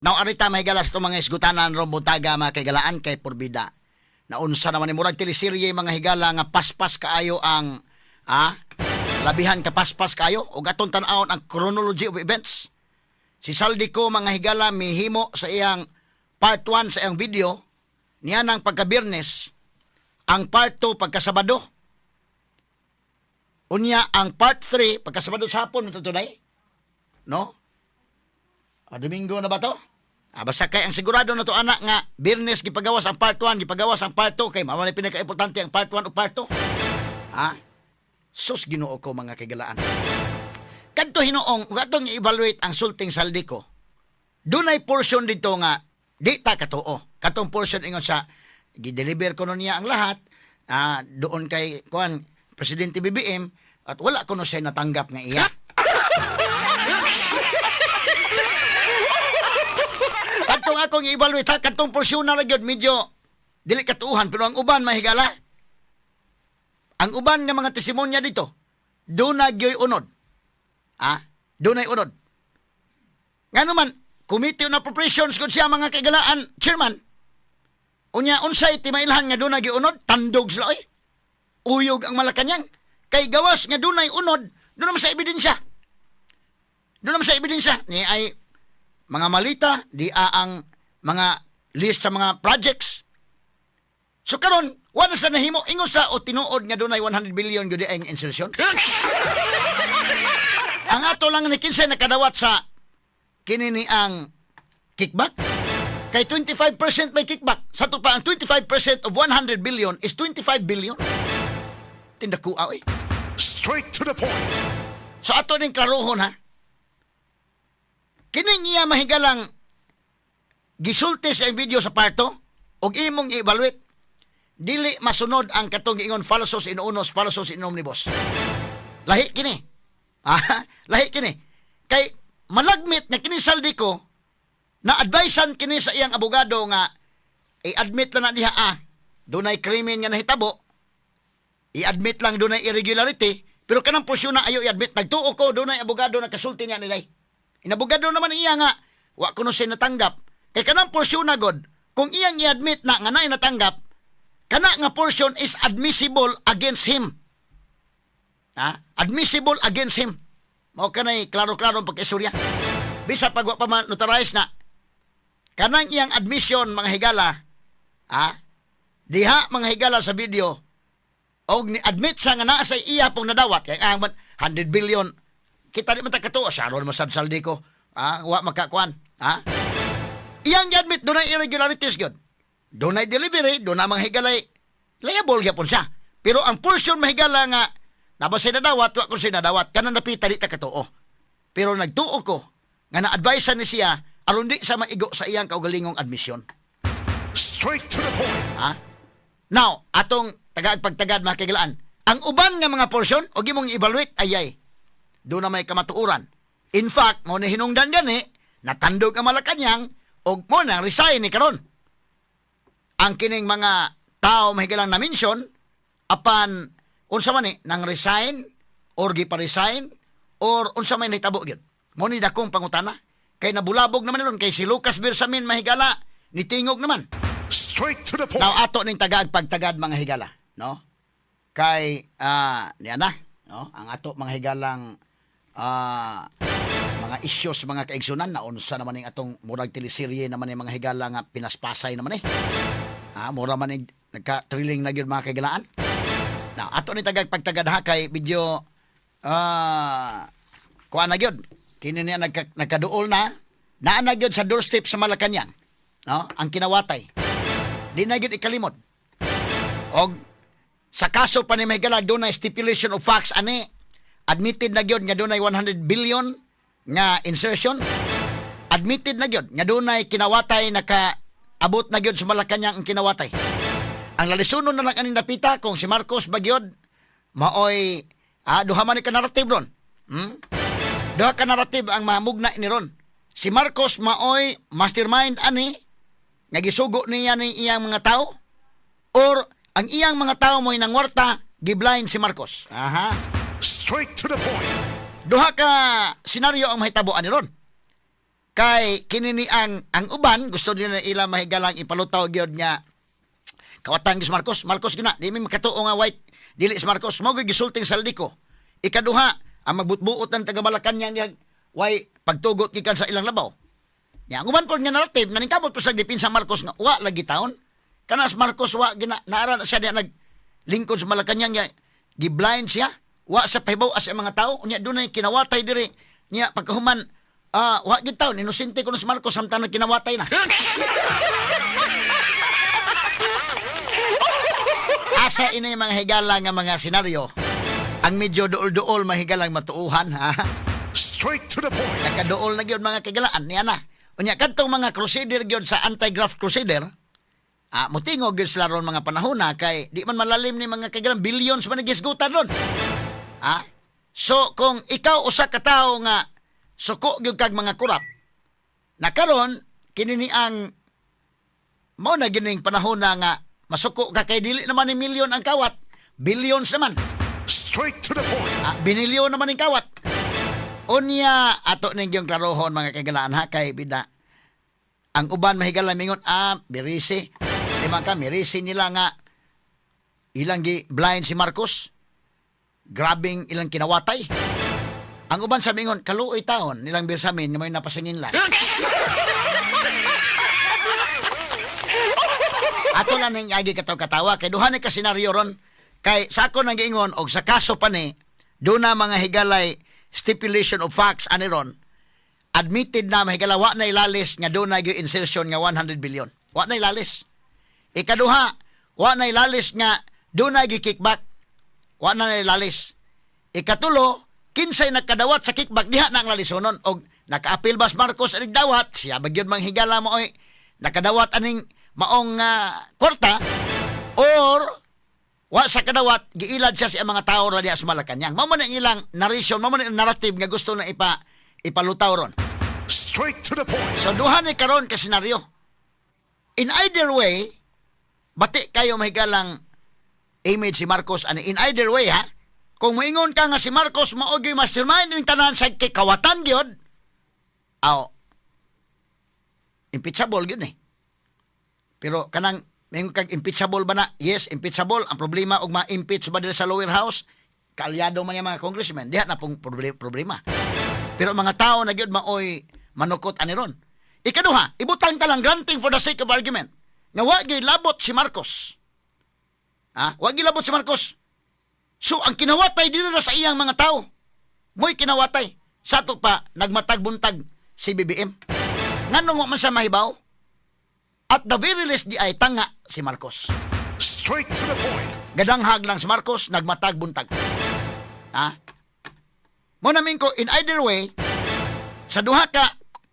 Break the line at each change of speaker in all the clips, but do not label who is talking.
Now, arita may galas itong mga isgutanan ron buntaga mga kaigalaan kay Porbida. Naunsa naman ni murag teleserye mga higala nga paspas kaayo ang labihan ka paspas kaayo o atong tan-awon ang chronology of events. Si Saldico mga higala mihimo sa iyang part 1 sa iyang video niya ng pagka-Biyernes, ang part 2 pagka-Sabado. Unya ang part 3 pagka-Sabado sa hapon ito tunay. No? Domingo na ba to? Basta kay ang sigurado na to anak nga Biyernes gipagawas ang part 1, gipagawas ang part 2 kay mao na pinaka-importante ang part 1 o part 2. Sus Ginoo ko mga kaigalaan. Kadto hinuong ug atong i-evaluate ang sulting Saldico. Dunay portion dito nga di ta katuo. Katong portion ingon sa gi-deliver ko niya ang lahat doon kay kuan Presidente BBM at wala ko no siya natanggap nga iya. Katong akong i-evaluate ha, katong portion na lang yun, medyo dili katuuhan, pero ang uban mahigala. Ang uban nga mga testimonya dito, doon na gyoy unod. Doon na unod. Nga naman, Committee on Appropriations kung siya mga kaigalaan, chairman. Unya, unsay timailhan nga doon na gyoy unod, tandog sila oy. Uyog ang Malacanang. Kay gawas nga doon na unod, doon naman sa ebidensya. Doon naman sa ebidensya. Ni ay mga malita, di ang mga list sa mga projects. So karon, wala sa nahimo, ingon sa o tinuod nga dunay 100 billion gyud ang insertion. Ang ato lang ni kinsa nakadawat sa kinini ang kickback. Kay 25% may kickback. Sa to pa ang 25% of 100 billion is 25 billion. Tindakuaw eh.
Straight to the point.
So ato ning klarohon ha. Kining iya mahigalang gisulti sa video sa parto og imong i-evaluate. Dili masunod ang katong giingon falsos in unos, falsos in omnibus. Lahi kini. Lahi kini. Kay malagmit na kini Saldico na advisean kini sa iyang abogado nga i-admit lang na diha dunay krimen nga nahitabo. I-admit lang dunay irregularity, pero kanang porsyon na ayo i-admit. Nagtuo ko dunay abogado na kasulti niya nilay. Inabogado naman iya nga, wa ko no siya natanggap. Kay kanang portion na god, kung iyang i-admit na nga naay natanggap, kana nga portion is admissible against him. Admissible against him. Mao kanay klaro-klaro ang pagkaistorya. Bisa pag wa pa notarize na, kanang iyang admission mga higala, diha mga higala sa video, og ni-admit sa nga naa sa iya pong nadawat, kay ang 100 billion, kita di man ta katuo saron mo sad Saldico. Wa makakuan. Iyang admit doon ay irregularities gyud. Doon ay delivery, doon na mga higalay liable gyapon siya. Pero ang portion mahigala nga nabasay na dawat, wa kun sinadawat, kanang napita di ta katuo. Pero nagtuo ko nga na-advise ni siya aron di sa maigo sa iyang kaugalingong admission.
Straight to the point.
Now, atong tagaagpagtagad mga kaigalaan. Ang uban nga mga portion og imong i-evaluate ayay doon na may kamatuuran. In fact, mo na hinungdan gani, natandog ang Malacanang, o mo na resign ni karon. Ang kining mga tao mahigalang na-mention, apan, unsa man nang resign, or gipa-resign, or unsa may nahitabo gyud. Mo ni dakong pangutana, kay nabulabog naman ron, kay si Lucas Bersamin mahigala, nitingog naman.
Straight to the point.
Now, ato ning tagaagpagtagad mga higala, no? Kay, niya na, no? Ang ato mga higalang mga issues, mga kaigsunan na unsa naman yung atong murag teleserye naman yung mga higala nga pinaspasay naman mura man yung nagka-thrilling na yun mga kaigalaan. Na ato ni tagagpagtagad ha kay video kuha na yun kini niya nagkaduol na naan yun sa doorstep sa Malacanang, no? Ang kinawatay di na yun ikalimod og sa kaso pa ni mga higala doon na stipulation of facts admitted na gyud nga dunay 100 billion nga insertion. Admitted na gyud nga dunay kinawatay nakaabot na gyud sa Malacanang ang kinawatay. Ang lalisunon na lang aning napita kung si Marcos bagyod maoy duha man ka narrative ron. Duha ka narrative ang mamugna ni ron. Si Marcos maoy mastermind ani nga gisugo niya ni iyang mga tao or ang iyang mga tao mo'y nangwarta giblind si Marcos.
Straight to the point.
Duha ka senaryo ang mahitaboan ni ron. Kay kinini ang uban gusto nila ila mahigalang ipalutaw gyud nga kawatan gis Marcos. Marcos gina di mi makatuo nga white dili si Marcos mo gyud gisulting Saldico. Ikaduha ang magbutbuot ng taga Malacañang niya way pagtugot gikan sa ilang labaw. Ya ang uban po nga narrative naningkamot po sa depensa Marcos nga wa lagi taon. Kanas Marcos wa gina naara siya diya naglingkod sa Malacañang niya giblind siya wa sa pahibaw as mga tao unya dunay kinawatay diri niya pagkahuman wa gid taon inosente kuno si Marcos samtang kinawatay na. Asa ini mga higala nga mga senaryo ang medyo duol-duol mahigalang matuuhan ha.
Straight to the point.
Nakaduol na gyud mga kagalaan niya na. Unya kadtong mga crusader gyud sa anti-graft crusader mutingog gyud sila ron mga panahon na kay di man malalim ni mga kagalang billions man nagisgutan ron. So kung ikaw usa ka tawo nga suko gyud kag mga kurap nakaron kini ni ang mao na gining panahon na nga masuko ka kay dili naman ni milyon ang kawat billions naman.
Straight to the point.
Binilyon naman ang kawat. Unya ato ning gyung klarohon mga kagalaan ha kay bida ang uban mahigala mingon birisi di man ka mirisi nila nga ilang gi blind si Marcos grabing ilang kinawatay. Ang uban sa mingon kaluoy taon nilang birsamin may napasingin lang. Ato lang ning agi katawa kay duha ni ka senaryo ron kay sa ako nang giingon og sa kaso pa ni do na mga higalay stipulation of facts ani ron admitted na mahigala wa na ilalis nga do na gyud insertion nga 100 billion. Wa na ilalis. Ikaduha, wa na ilalis nga do na gyud kickback. Wa na ilalis. Ikatulo, kinsay nakadawat sa kickback diha na ang lalisonon og nakaapil bas Marcos anig dawat siya bagyod mang higala mo oy nakadawat aning maong kwarta or wa sa kadawat giilad siya sa mga tao ra diha sa Malacañang. Mao man ang ilang narration, mao man ang narrative nga gusto na ipalutaw ron.
Straight to the point.
So duha ni karon ka senaryo. In either way, bati kayo mahigalang image si Marcos ani in either way ha. Kung moingon ka nga si Marcos mao gyud mastermind ning tanan sa kawatan gyud. Impeachable gyud eh. Pero kanang may kag impeachable ba na? Yes, impeachable. Ang problema og ma-impeach ba dili sa lower house, kaalyado man yung mga congressmen. Diha na pong problema. Pero mga tao na gyud maoy manukot ani ron. Ikaduha, ibutang ka lang granting for the sake of argument. Nga wa gyud labot si Marcos. Wa gyud labot si Marcos. So ang kinawatay dili na sa iyang mga tao. Mo'y kinawatay. Sa to pa nagmatag-buntag si BBM. Nganong wa man siya mahibaw? At the very least di ay tanga si Marcos.
Straight to the point.
Gadanghag lang si Marcos, nagmatag-buntag. Mo namin ko, in either way, sa duha ka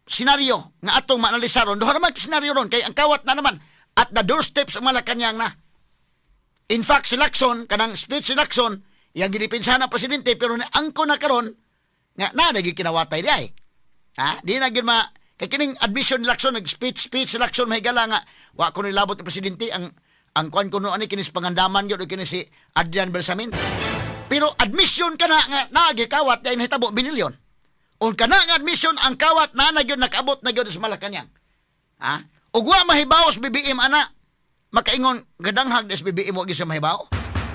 senaryo nga atong maanalisaron, duha naman ka senaryo ron, kay ang kawat na naman, at the doorstep sa Malacañang na. In fact, si Lacson, kanang speech si Lacson, yang ginipinsahan ng presidente, pero angko na karon nga naging kinawatay di ay. Di na gin kay kining admission ni Lacson nag-speech si Lacson mahigala nga wa ko nilabot ni presidente ang kuan kuno ani kinis pangandaman gyud kini si Adrian Belsamin. Pero admission kana nga nagikawat kay nahitabo binilyon. On kana nga admission ang kawat na gyud nakaabot na gyud sa Malacañang. Ug wa mahibaw sa BBM ana makaingon gadanghag des BBM wa gyud sa mahibaw.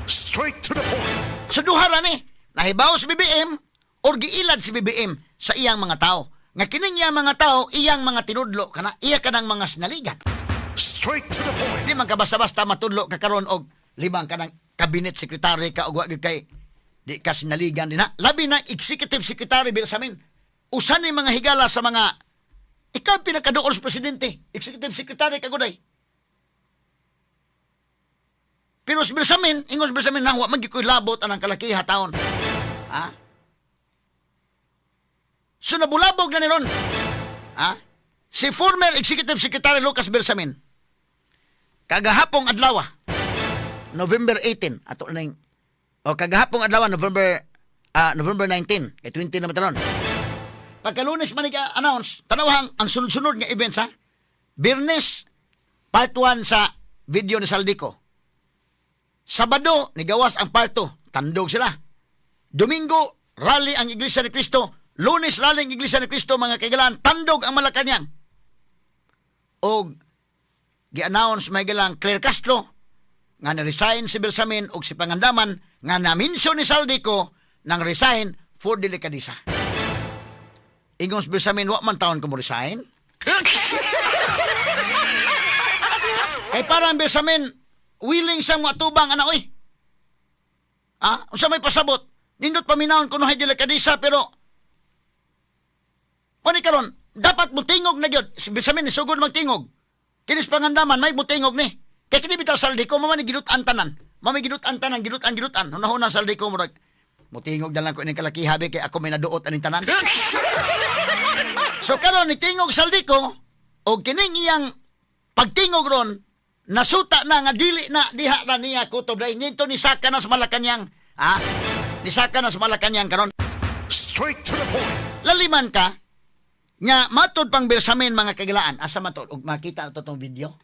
Straight to the point.
Sa duha ra ni nahibaw sa BBM or giilad si BBM sa iyang mga tao. Nga kining iyang mga tao, iyang mga tinudlo kana, iya kanang mga sinaligan.
Straight to the point.
Di man ka basta-basta matudlo ka karon og limang kanang cabinet secretary ka og wa kay di ka sinaligan din ha. Labi na executive secretary Belsamin. Usan ni mga higala sa mga ikaw pinakaduol sa presidente, executive secretary ka guday. Pero si Belsamin, ingos Belsamin nang wa man gikoy labot anang kalakiha taon. So nabulabog na ni ron. Si former Executive Secretary Lucas Belsamin, kagahapong adlaw, November 18, ato na yung, kagahapong adlaw, November 19, kay 20 na mataron. Pagkalunes man announce tanawang ang sunod-sunod nga events ha. Birnes, part 1 sa video ni Saldico. Sabado, nigawas ang part 2, tandog sila. Domingo, rally ang Iglesia ni Cristo, Lunes laling Iglesia ni Cristo mga kaigalaan, tandog ang Malacañang. O gi-announce may galang Claire Castro nga na-resign si Bersamin o si Pangandaman nga na-mention ni Saldico nang resign for delikadisa. Ingon si Bersamin, wa man taon ko mo resign. Ay parang Bersamin, willing siyang matubang ana oy. Unsa may pasabot? Nindot paminahon kuno hay delikadisa pero Oni karon, dapat mutingog na gyud. Si Bersamin isugod magtingog. Kinis Pangandaman may mutingog ni. Kay kini bitaw Saldico mo man gidutan tanan. Mami gidutan tanan, gidutan. Hunahuna Saldico mo mutingog dalang ko ini kalakihabi kay ako may naduot aning tanan. So karon ni tingog Saldico og kining iyang pagtingog ron nasuta na nga dili na diha na niya kutob dai nito ni saka na sa Malacañang. Ni saka na sa Malacañang karon.
Straight to the point.
Laliman ka nga matod pang Bersamin mga kaigalaan. Asa matod og makita nato tong video.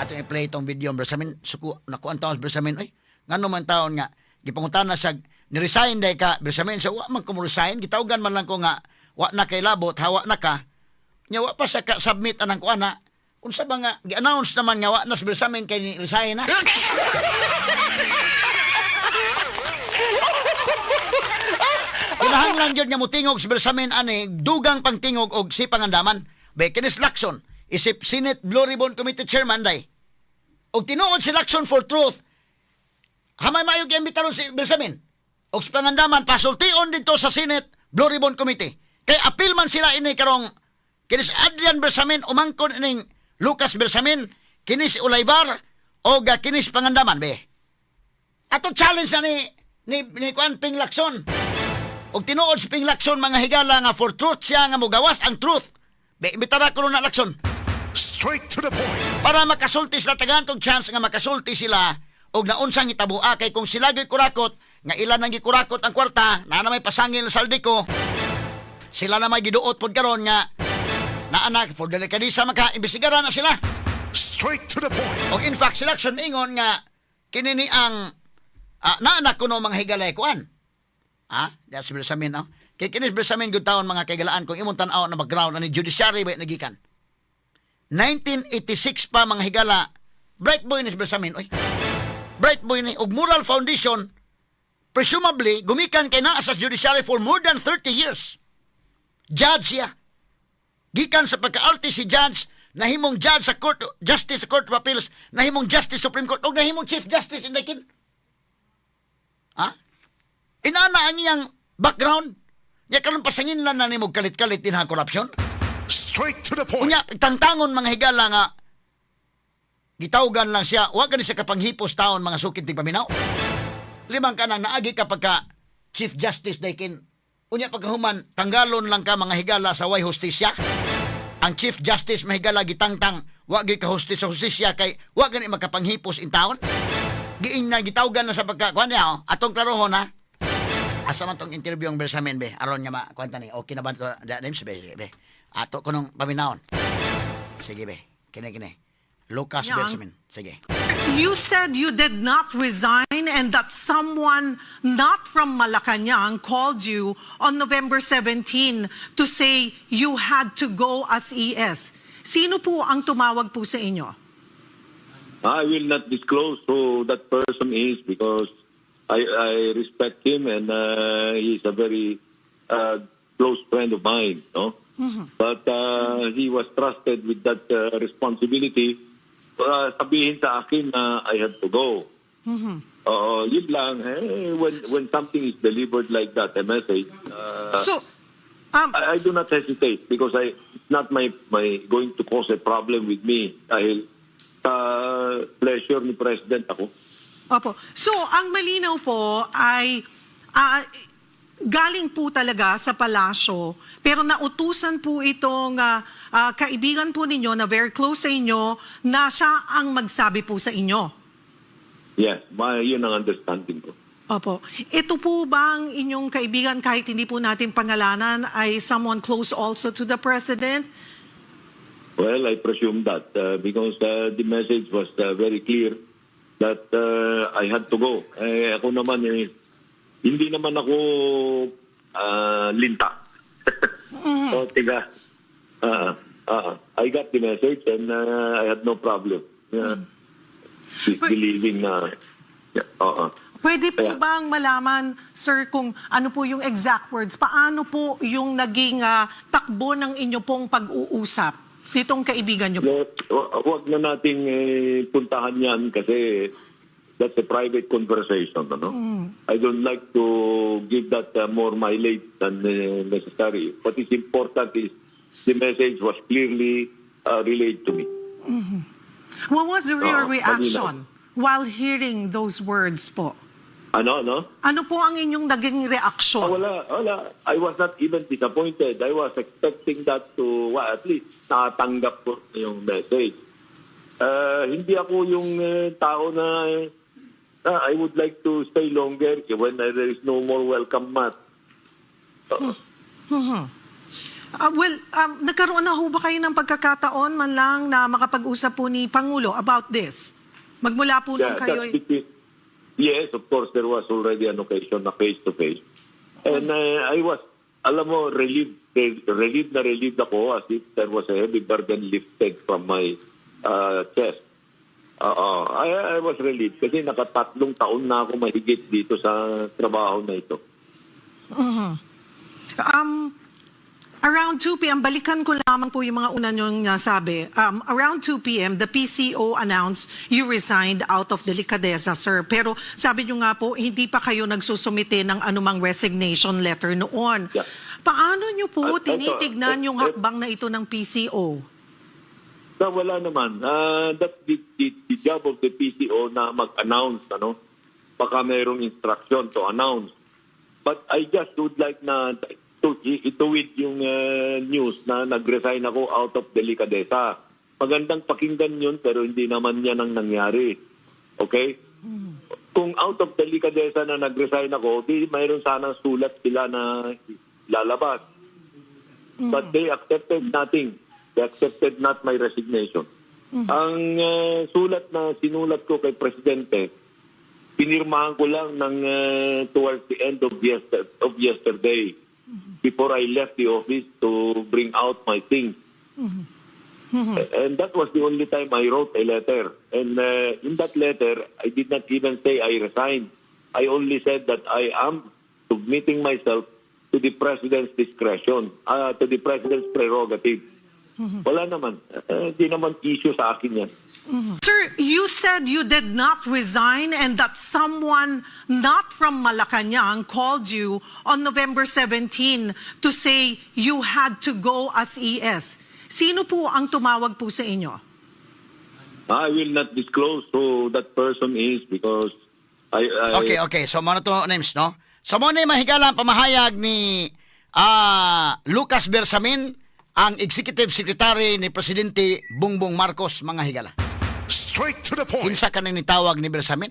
Ato i-play tong video Bersamin suko nakuan taon Bersamin oy. Ngano man taon nga gipangutan na siya ni-resign day ka Bersamin sa wa man ko mo resign gitawgan man lang ko nga wa na kay labot hawa na ka. Nya wa pa sa ka submit anang kuana. Unsa ba nga gi-announce naman nga wa na si Bersamin kay ni resign na. Kinahanglan gyud nga mutingog si Bersamin ani dugang pangtingog og si Pangandaman. Bay kinis Lacson isip Senate Blue Ribbon Committee Chairman day. Og tinuod si Lacson for Truth. Hamay mayo giimbitaron si Bersamin. Og si Pangandaman pasultion dito sa Senate Blue Ribbon Committee. Kay apil man sila ini karong kinis Adrian Bersamin umangkon ining Lucas Bersamin, kinis Ulaybar o kinis Pangandaman be. Ato challenge na ni kuan Ping Lacson. Og tinuod si Ping Lacson mga higala nga for truth siya nga mugawas ang truth. Be imbitara ko na Lacson.
Straight to the point.
Para makasulti sila tagantog chance nga makasulti sila og naunsang itabua kay kung sila gyud kurakot nga ilan ang gikurakot ang kwarta na may pasangil sa Saldico. Sila na may giduot pod karon nga naanak for delikadisa maka-imbestigaran na sila.
Straight to the point.
O in fact, si Lacson ingon nga kinini ang naanak ko no mga higalay kuan. That's si Bersamin, no? Kay kinis Bersamin good taon mga kaigalaan kung imong tan-aw na background ani judiciary ba nagikan. 1986 pa mga higala. Bright boy ni si Bersamin, oy. Bright boy ni og Moral Foundation presumably gumikan kay naa sa judiciary for more than 30 years. Judge siya. Gikan sa pagka-arte si judge, nahimong judge sa court, justice sa Court of Appeals, nahimong justice Supreme Court, o nahimong chief justice in the kin. Inana ang iyang background. Nya karon pasangin lang na nimog kalit-kalit din ha korupsyon.
Straight to the point.
Unya tangtangon mga higala nga gitawgan lang siya, wa gani siya kapanghipos taon mga sukit ting paminaw. Limang ka nang naagi kapag ka chief justice daykin. Unya pagkahuman, tanggalon lang ka mga higala sa way hustisya. Ang chief justice mahigala gitangtang, wa gyud ka hustis sa hustisya kay wa gani makapanghipos in taon. Giing na gitawgan na sa pagkakuan niya, atong klarohon ha. Asa man tong interview ang Bersamin be, aron nga makwanta ni, okay na ba ito, names be. Ato ko nung paminahon. Sige be, kine. Lucas Bersamin, sige.
You said you did not resign and that someone not from Malacañang called you on November 17 to say you had to go as ES. Sino po ang tumawag po sa inyo?
I will not disclose who that person is because I respect him and he's a very close friend of mine, no? Mm-hmm. But he was trusted with that responsibility. Sabihin sa akin na I had to go. Mm-hmm. Yun lang. When something is delivered like that, a message, I do not hesitate because it's not my going to cause a problem with me dahil pleasure ni President ako.
Opo. So, ang malinaw po ay galing po talaga sa palasyo, pero nautusan po itong kaibigan po ninyo na very close sa inyo na siya ang magsabi po sa inyo.
Yes, yun ang understanding ko.
Opo. Ito po bang inyong kaibigan, kahit hindi po natin pangalanan, ay someone close also to the President?
Well, I presume that because the message was very clear that I had to go. Ako naman, hindi naman ako linta. So, tiga. I got the message and I had no problem. Believing na...
Pwede po
Kaya-
bang malaman, sir, kung ano po yung exact words? Paano po yung naging takbo ng inyo pong pag-uusap nitong kaibigan nyo po?
Huwag na nating puntahan yan kasi that's a private conversation. Ano? I don't like to give that more mileage than necessary. What is important is the message was clearly relayed to me.
What was your
Oo,
reaction while hearing those words po?
Ano?
Ano po ang inyong naging reaksyon?
Wala. I was not even disappointed. I was expecting that to, at least, natanggap ko yung message. Hindi ako yung tao na I would like to stay longer when there is no more welcome mat.
Nagkaroon na ho ba kayo ng pagkakataon man lang na makapag-usap po ni Pangulo about this? Magmula po nung kayo...
Yes, of course, there was already an occasion na face-to-face. And I was, alam mo, relieved ako as if there was a heavy burden lifted from my chest. I was relieved kasi nakatatlong taon na ako mahigit dito sa trabaho na ito.
Around 2 p.m., balikan ko lamang po yung mga una niyong sabi. Around 2 p.m., the PCO announced you resigned out of delicadeza, sir. Pero sabi niyo nga po, hindi pa kayo nagsusumite ng anumang resignation letter noon.
Yeah.
Paano niyo po tinitignan yung hakbang na ito ng PCO?
Wala naman. That's the job of the PCO na mag-announce. Baka mayroong instruction to announce. But I just would like na ituwid yung news na nag-resign ako out of delicadeza. Magandang pakinggan yun pero hindi naman yan ang nangyari. Okay? Kung out of delicadeza na nag-resign ako, di mayroon sana sulat sila na lalabas. But they accepted nothing. They accepted not my resignation. Ang sulat na sinulat ko kay Presidente, pinirmahan ko lang ng towards the end of yesterday. Before I left the office to bring out my things. And that was the only time I wrote a letter. And in that letter, I did not even say I resigned. I only said that I am submitting myself to the President's discretion, to the President's prerogative. Wala naman. Hindi naman issue sa akin yan.
Sir, you said you did not resign and that someone not from Malacanang called you on November 17 to say you had to go as ES. Sino po ang tumawag po sa inyo?
I will not disclose who that person is because I
Okay. So, muna to names, no? So, muna yung mahigala ang pamahayag ni Lucas Bersamin, ang Executive Secretary ni Presidente Bongbong Marcos, mga higala.
Straight to the point.
Kinsa ka nang nitawag ni Bersamin?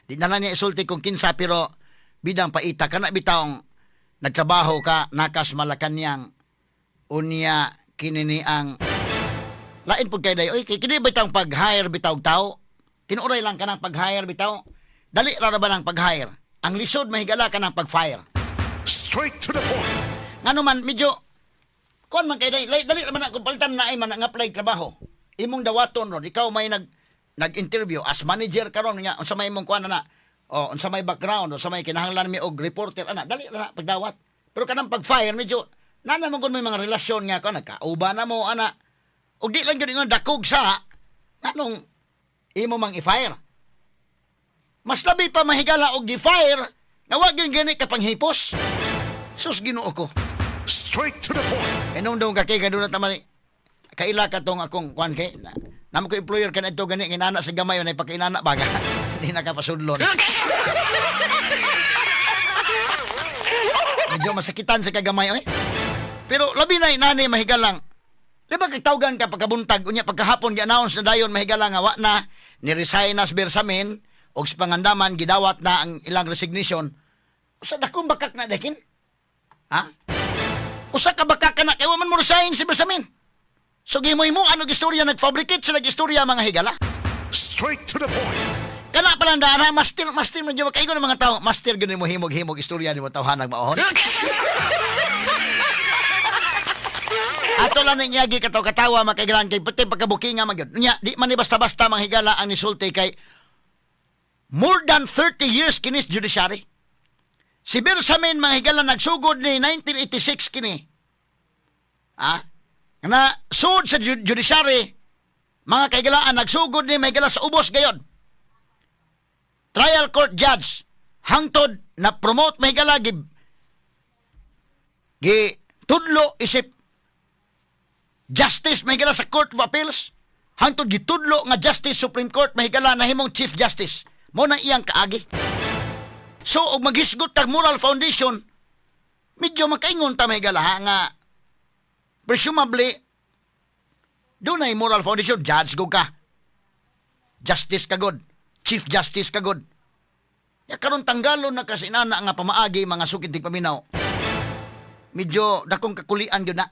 Di na lang niya isulti kung kinsa, pero bidang paita ka na bitawng nagtrabaho ka, nakas Malacanang, unya kinini ang lain po kay day. Oy, kini bitawng pag-hire bitawg tao. Tinuray lang ka ng pag-hire bitaw. Dali ra ba ng pag-hire? Ang lisod mahigala ka ng pag-fire.
Straight to the point.
Ngano man medyo kon man kay day, dali ra man ako palitan na ay man ang apply trabaho. Imong dawaton ron, ikaw may nag-interview as manager karon nya unsa may imong kuan na unsa may background, unsa may kinahanglan mi og reporter ana, dali ra pagdawat. Pero kanang pag-fire medyo nana mo kun may mga relasyon nga ka nagkauba na mo ana. Og di lang gyud ingon dakog sa anong imo mang i-fire. Mas labi pa mahigala og gi-fire na wa gyud gani ka panghipos. Sus Ginoo ko.
Straight to the point.
Enong daw ka kay kaduna tamay kaila ka tong akong kwan kay namo ko employer kan ito gani inana sa gamay na ipakainana baga. Hindi na ka pasudlon. Medyo masakitan sa kagamay oy. Pero labi na inani mahigalang. Di ba kagtawgan ka pagkabuntag unya pagkahapon gi-announce na dayon mahigalang nga wa na ni resign as Bersamin og sa pangandaman gidawat na ang ilang resignation. Usa dakong bakak na dakin? Ha? Usa ka bakak ka na kay wa man mo resign si Bersamin. So gimo-imo ano gistorya nagfabricate sila gistorya mga higala.
Straight to the point.
Kana pala ndana master man gyud kay ng mga tao, master gyud mo himog-himog istorya ni mo tawhanag maohon. Ato lang ning iyagi katawa makaigalan kay pati pagkabuking nga magyud. Nya di man ni basta-basta manghigala ang nisulti kay more than 30 years kinis judiciary. Si Bersamin manghigala nagsugod ni 1986 kini. Na sud sa judiciary mga kaigalaan nagsugod ni mahigala sa ubos gayon. Trial court judge hangtod na promote mahigala gi tudlo isip justice mahigala sa Court of Appeals hangtod gitudlo nga Justice Supreme Court mahigala na himong Chief Justice mo na iyang kaagi. So og maghisgot tag moral foundation medyo makaingon ta mahigala ha, nga presumably dunay moral foundation judge go ka, justice ka god, Chief Justice ka god. Ya karon tanggalon na kasi nana nga pamaagi mga sukid tig paminaw. Medyo dakong kakulian gyud na.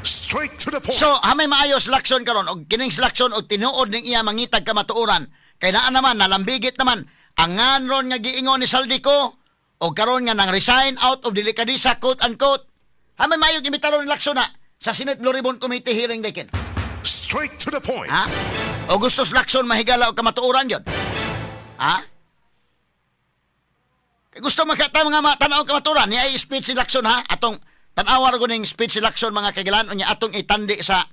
Straight to the point.
So, hamay maayos lakson karon og kining lakson og tinuod ning iya mangitag kamatuoran. Kay naa naman nalambigit naman ang nganron nga giingon ni Saldico og karon nga nang resign out of delicadeza quote unquote. Hamay maayo gimitaron ni lakson na sa Senate Blue Ribbon Committee hearing dikin.
Straight to the point.
Ha? Augustus Lacson mahigala og kamatuoran yon. Ha? Kay gusto makita mga tanaw kamatuoran ni ay speech si Lacson ha atong tan-awar ko ning speech si Lacson mga kaigalan unya atong itandi sa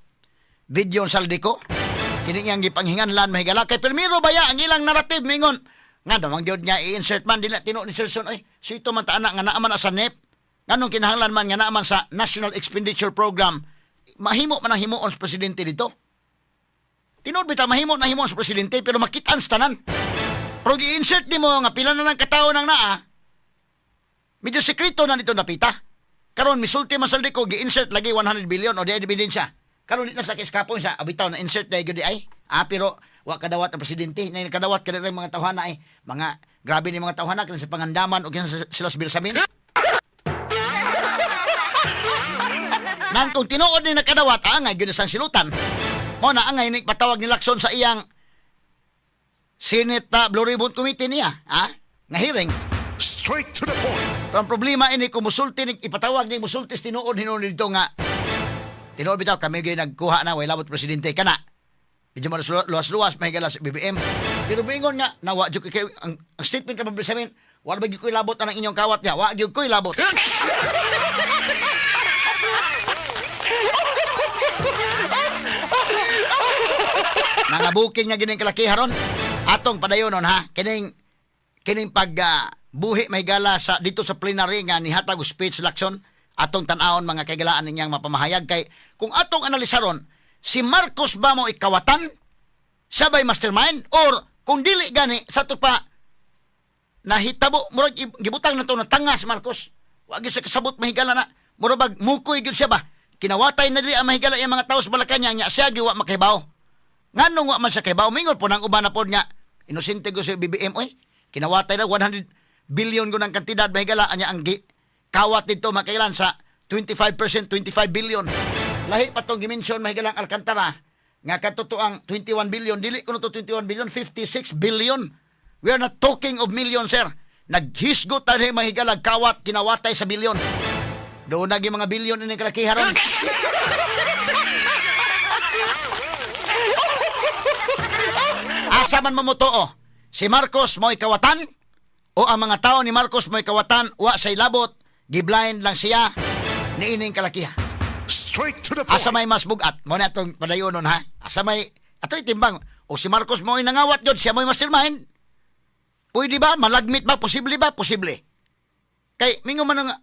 video sa Saldico. Kini yang gipanghinganlan mahigala kay Permiro baya ang ilang narrative mingon nga daw ang gyud niya i-insert man dili tino ni Selson ay sito man ta anak nga naa man sa NEP nganong kinahanglan man nga naa man sa National Expenditure Program mahimo man ang himuon sa presidente dito. Tinod bitaw mahimo na himo sa presidente pero makitaan sa tanan. Pero i-insert nimo nga pila na lang katawo nang naa. Medyo sekreto na dito napita. Karon misulti man Saldico gi-insert lagi 100 billion o di ebidensya. Karon di na sa kiskapon sa abitaw na insert na gyud ay. Pero wa kadawat ang presidente na kadawat kada mga tawhana ay mga grabe ni mga tawhana kasi sa pangandaman o kinsa sila sa Bersamin. Nang kung tinuod ni nakadawat angay gyud sang silutan. Mo na angay ni patawag ni Lacson sa iyang Senate Blue Ribbon Committee niya, nga hearing.
Straight to the point.
Ang problema ini kung musulti ni ipatawag ni musulti tinuod hinuon dito nga tinuod bitaw kami gyud nagkuha na way labot presidente kana. Medyo man luwas-luwas mahigala sa BBM. Pero bingon nga nawa jud kay ang statement ka Bersamin, wala ba gyud koy labot ang inyong kawat niya, wa gyud koy labot. Nangabuking nga gining kalakiharon atong padayonon ha kining pag buhi may gala sa dito sa plenary nga nihatag og speech Lacson atong tan-awon mga kaigalaan ninyang mapamahayag kay kung atong analisaron si Marcos ba mo ikawatan sabay mastermind or kung dili gani sa to pa nahitabo murag gibutang na to na tanga si Marcos wa gyud sa kasabot mahigala na murag mukoy gyud siya ba kinawatay na dili ang mahigala ang mga tawo sa Malacañang nya siya gyud wa makahibaw nganong wa man sa kahibaw mingon po nang uban na pod nya inosente ko sa BBM oy kinawatay na 100 billion gunang kantidad mahigala anya ang kawat dito makailan sa 25% 25 billion lahi pa tong gimension mahigalang Alcantara nga katuto ang 21 billion dili kuno to 21 billion 56 billion we are not talking of million sir naghisgot ta mahigalang kawat kinawatay sa billion doon nagi mga billion ini kalakiharon. Asa man mamutoo si Marcos mo'y kawatan o ang mga tao ni Marcos mo'y kawatan wa say labot giblind lang siya ni ining kalakiha.
Straight to the point.
Asa may mas bugat mo na itong padayonon ha asa may ato'y timbang o si Marcos mo'y nangawat yun siya mo'y mastermind pwede ba malagmit ba posible kay mingo man nga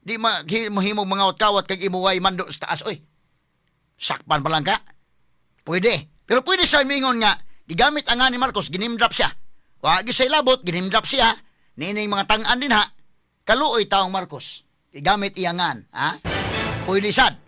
di mahimong mga kawat kag imuway mando sa taas oy sakpan pa lang ka pwede pero pwede sa mingon nga gigamit ang ni Marcos ginimdrap siya wa gyud say labot ginimdrap siya nining mga tang-an din ha kaluoy taong Marcos gigamit iyangan ha pwede sad